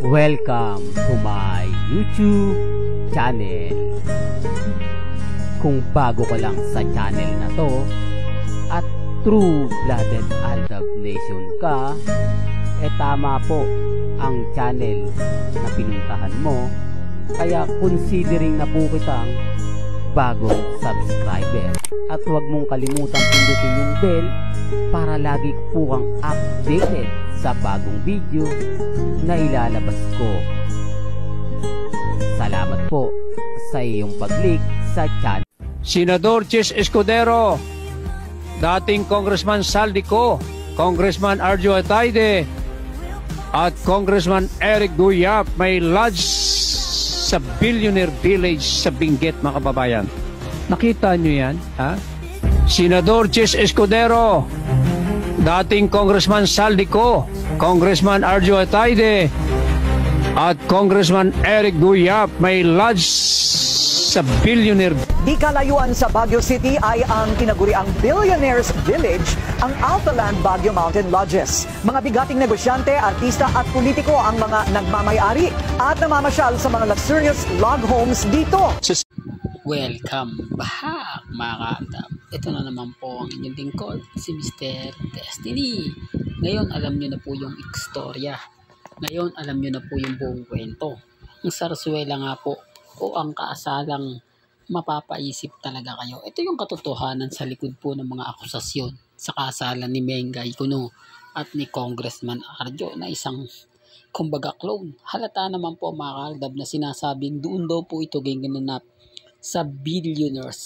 Welcome to my YouTube channel. Kung bago ka lang sa channel na to at true-blooded Aldab Nation ka, tama po ang channel na pinuntahan mo. Kaya considering na po kitang bagong subscriber. At huwag mong kalimutan pindutin yung bell para lagi po kang updated sa bagong video na ilalabas ko. Salamat po sa iyong pag-click sa channel. Senador Chis Escudero, dating Congressman Saldico, Congressman Arjo Ataide, at Congressman Eric Guyap may lodge sa Billionaire Village sa Benguet, mga kababayan. Nakita nyo yan? Ha? Senador Chis Escudero, dating Congressman Saldico, Congressman Arjo Ataide, at Congressman Eric Guyap may lodge sa Billionaire. Di kalayuan sa Baguio City ay ang tinaguriang Billionaires Village, ang Alphaland Baguio Mountain Lodges. Mga bigating negosyante, artista at politiko ang mga nagmamayari at namamasyal sa mga luxurious log homes dito. Welcome back mga kaandam. Ito na naman po ang inyong lingkod, si Mr. Destiny. Ngayon alam nyo na po yung istorya. Ngayon alam nyo na po yung buong kwento. Ang sarswela nga po o ang kaasalang mapapaisip talaga kayo. Ito yung katotohanan sa likod po ng mga akusasyon sa kasalan ni Mengay Kuno at ni Congressman Arjo na isang kumbaga clone. Halata naman po mga kaaldab na sinasabing doon daw po ito ginganap sa billionaires.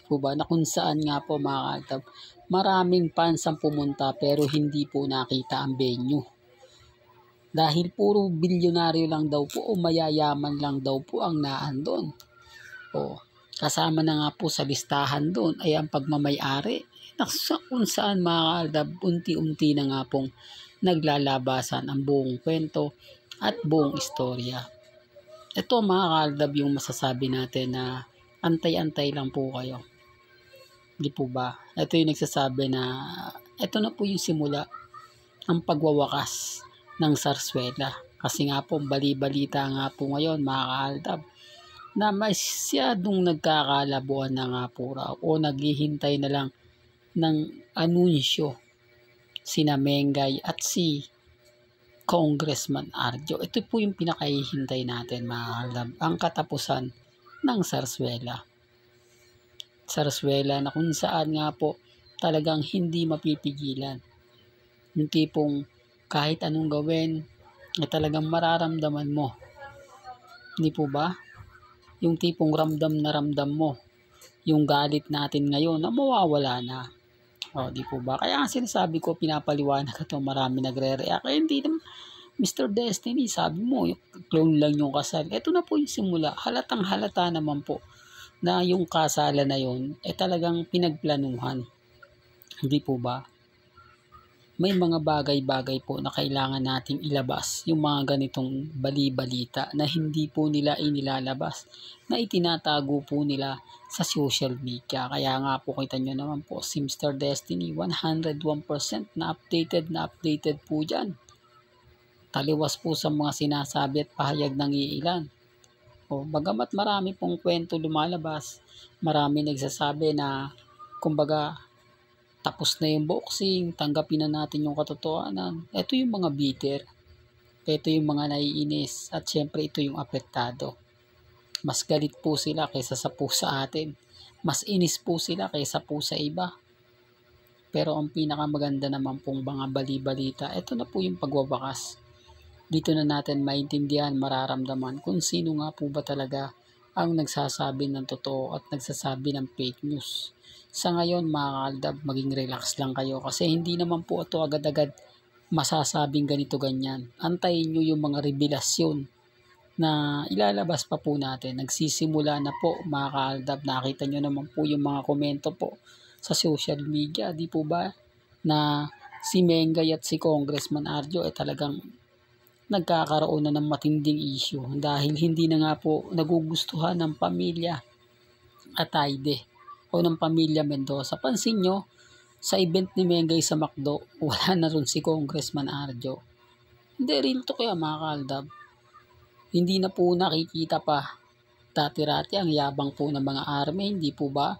Po ba? Na kung saan nga po mga kaaldab, maraming fans ang pumunta pero hindi po nakita ang venue. Dahil puro bilyonaryo lang daw po o mayayaman lang daw po ang naandun. O, kasama na nga po sa listahan doon ay ang pagmamayari. Kung saan mga kaaldab, unti-unti na nga pong naglalabasan ang buong kwento at buong istorya. Ito mga kaaldab yung masasabi natin na antay-antay lang po kayo. Di po ba? Ito yung nagsasabi na ito na po yung simula ang pagwawakas ng sarswela. Kasi nga po bali-balita nga po ngayon mga kaaldab na masyadong nagkakalabuan na nga po raw o naghihintay na lang ng anunsyo sina Mengay at si Congressman Arjo. Ito po yung pinakahihintay natin mga kaaldab, ang katapusan ng sarswela. Sarswela na kung saan nga po talagang hindi mapipigilan. Yung tipong kahit anong gawin ay talagang mararamdaman mo. Hindi po ba? Yung tipong ramdam na ramdam mo yung galit natin ngayon na mawawala na. O, di po ba? Kaya ang sinasabi ko, pinapaliwanag ito, marami nagre-react. Kaya hindi naman, Mr. Destiny, sabi mo, yung clone lang yung kasal. Ito na po yung simula. Halatang halata naman po na yung kasalan na yun ay talagang pinagplanuhan. Hindi po ba? May mga bagay-bagay po na kailangan nating ilabas, yung mga ganitong bali-balita na hindi po nila inilalabas, na itinatago po nila sa social media. Kaya nga po kita nyo naman po si Mr. Destiny 101% na updated po dyan. Taliwas po sa mga sinasabi at pahayag ng iilan. O, bagamat marami pong kwento lumalabas, marami nagsasabi na kumbaga tapos na yung boxing, tanggapin na natin yung katotohanan. Ito yung mga bitter. Ito yung mga naiinis. At syempre ito yung apektado. Mas galit po sila kaysa sa atin. Mas inis po sila kaysa po sa iba. Pero ang pinakamaganda naman pong mga bali-balita, ito na po yung pagwawakas. Dito na natin maintindihan, mararamdaman kung sino nga po ba talaga ang nagsasabi ng totoo at nagsasabi ng fake news. Sa ngayon mga kaaldab, maging relax lang kayo kasi hindi naman po ito agad-agad masasabing ganito ganyan. Antayin nyo yung mga revelasyon na ilalabas pa po natin. Nagsisimula na po mga kaaldab, nakita nyo naman po yung mga komento po sa social media, di po ba? Na si Mengay at si Congressman Arjo ay talagang nagkakaroon na ng matinding issue dahil hindi na nga po nagugustuhan ng pamilya Ataide o ng pamilya Mendoza. Pansin nyo, sa event ni Mengay sa McDo, wala na rin si Congressman Arjo. Hindi, real to kaya mga kaaldab. Hindi na po nakikita pa dati-rati ang yabang po ng mga army, hindi po ba?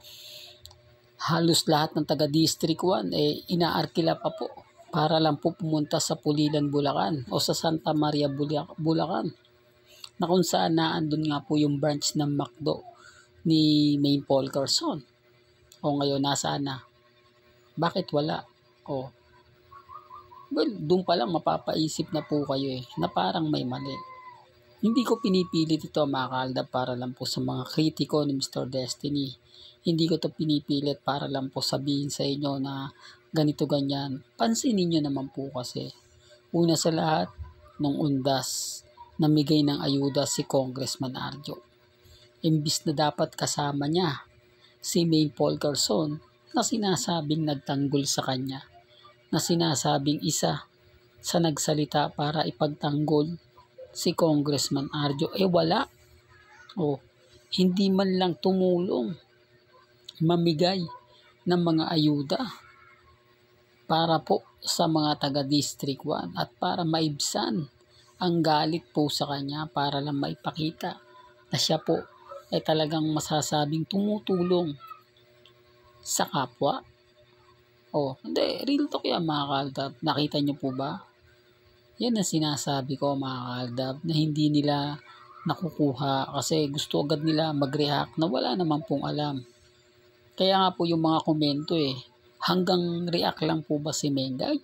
Halos lahat ng taga District 1 inaarkila pa po para lang po pumunta sa Pulilan, Bulacan o sa Santa Maria, Bulacan, na kung saan naandun nga po yung branch ng McDo ni Maine Paul Carson. O ngayon nasaan na? Bakit wala? O, well, doon pa lang mapapaisip na po kayo na parang may mali. Hindi ko pinipilit ito mga kaaldab para lang po sa mga kritiko ni Mr. Destiny. Hindi ko to pinipilit para lang po sabihin sa inyo na ganito ganyan. Pansinin nyo naman po kasi. Una sa lahat, nung undas, namigay ng ayuda si Congressman Arjo. Imbis na dapat kasama niya si Maine Paul Carson na sinasabing nagtanggol sa kanya. Na sinasabing isa sa nagsalita para ipagtanggol si Congressman Arjo. Wala. Hindi man lang tumulong, mamigay ng mga ayuda para po sa mga taga District 1 at para maibsan ang galit po sa kanya, para lang maipakita na siya po ay talagang masasabing tumutulong sa kapwa. Hindi, real talk yan mga kaaldab. Nakita niyo po ba? Yan ang sinasabi ko mga kaaldab, na hindi nila nakukuha kasi gusto agad nila mag-react na wala naman pong alam. Kaya nga po yung mga komento hanggang react lang po ba si Mengay?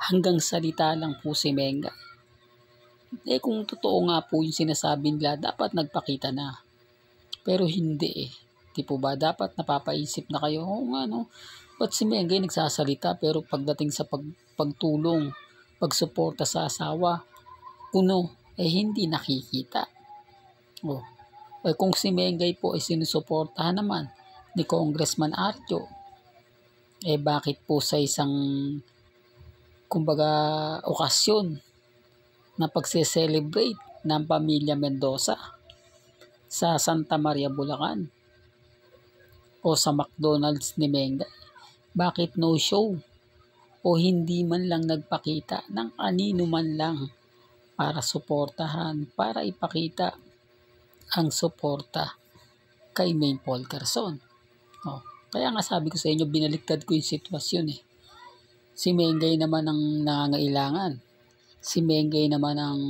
Hanggang salita lang po si Mengay? Kung totoo nga po yung sinasabi nila, dapat nagpakita na. Pero hindi Di po ba? Dapat napapaisip na kayo, ba't si Mengay nagsasalita pero pagdating sa pagtulong, pagsuporta sa asawa, hindi nakikita. Kung si Mengay po ay sinusuportahan naman ni Congressman Arjo, bakit po sa isang okasyon na pagse-celebrate ng pamilya Mendoza sa Santa Maria, Bulacan o sa McDonald's ni Mengay, bakit no show o hindi man lang nagpakita ng kanino man lang para suportahan, para ipakita ang suporta kay Maine Paul Carson? Kaya nga sabi ko sa inyo, binaliktad ko yung sitwasyon Si Mengay naman ang nangangailangan. Si Mengay naman ang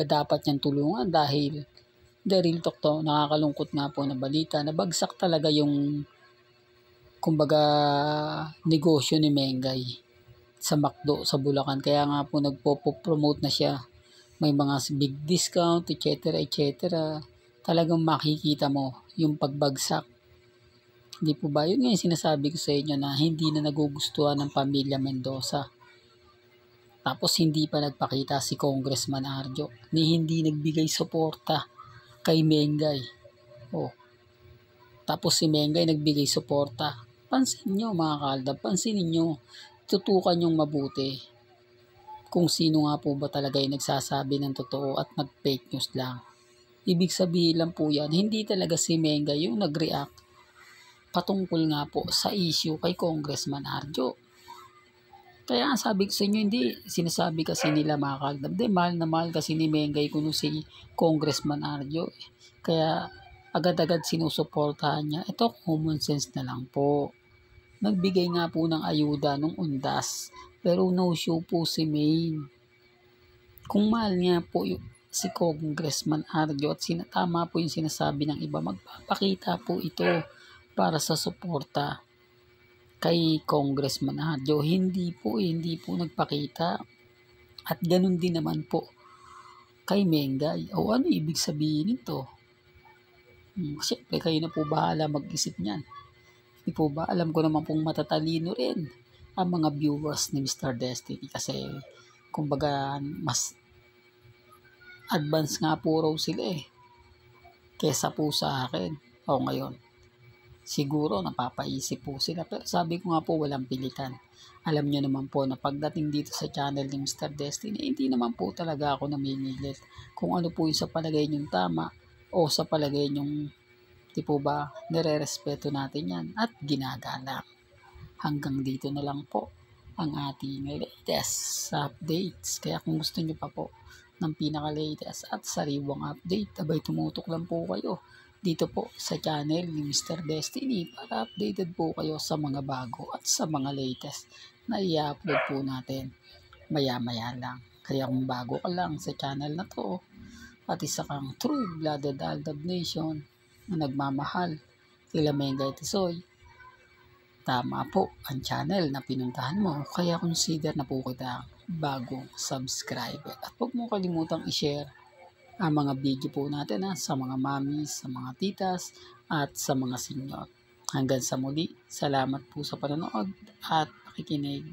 dapat niyang tulungan dahil real talk to, nakakalungkot nga po na balita na bagsak talaga yung negosyo ni Mengay sa McDo sa Bulacan. Kaya nga po nagpo-promote na siya. May mga big discount, etc. Talagang makikita mo yung pagbagsak. Hindi po ba? Yun nga yung sinasabi ko sa inyo na hindi na nagugustuhan ng pamilya Mendoza. Tapos hindi pa nagpakita si Congressman Arjo ni hindi nagbigay suporta kay Mengay. Tapos si Mengay nagbigay suporta. Pansin nyo mga kaaldab, pansinin nyo, tutukan yung mabuti kung sino nga po ba talaga yung nagsasabi ng totoo at nag-fake news lang. Ibig sabihin lang po yan, hindi talaga si Mengay yung nag-react patungkol nga po sa issue kay Congressman Arjo. Kaya sabi ko sa inyo, hindi sinasabi kasi nila mga kaaldab, mahal na mahal kasi ni Mengay kuno si Congressman Arjo. Kaya agad-agad sinusuportahan niya. Ito common sense na lang po. Nagbigay nga po ng ayuda nung undas, pero no show po si Maine. Kung mahal niya po si Congressman Arjo at tama po yung sinasabi ng iba, magpapakita po ito para sa suporta kay Congressman Arjo. Hindi po nagpakita. At ganun din naman po kay Mengay. Ano ibig sabihin nito? Siyempre kayo na po bahala mag-isip niyan. Di po ba? Alam ko naman pong matatalino rin ang mga viewers ni Mr. Destiny kasi mas advance nga po raw sila kesa po sa akin. Ngayon, siguro napapaisip po sila, pero sabi ko nga po walang pilitan. Alam nyo naman po na pagdating dito sa channel ni Mr. Destiny, hindi naman po talaga ako namimilit kung ano po yung sa palagay nyong tama o sa palagay nyong di po ba nire-respeto natin yan at ginagalang. Hanggang dito na lang po. ang ating latest updates. Kaya kung gusto nyo pa po ng pinaka-latest at sariwang update, abay tumutok lang po kayo dito po sa channel ni Mr. Destiny para updated po kayo sa mga bago at sa mga latest na i-upload po natin maya-maya lang. Kaya kung bago ka lang sa channel na to at isa kang true-blooded Aldab Nation na nagmamahal kila Mengay Tisoy, tama po ang channel na pinuntahan mo, kaya consider na po kita bagong subscriber. At huwag mo kalimutang i-share ang mga video po natin sa mga mamis, sa mga titas, at sa mga senior. Hanggang sa muli, salamat po sa panonood at pakikinig.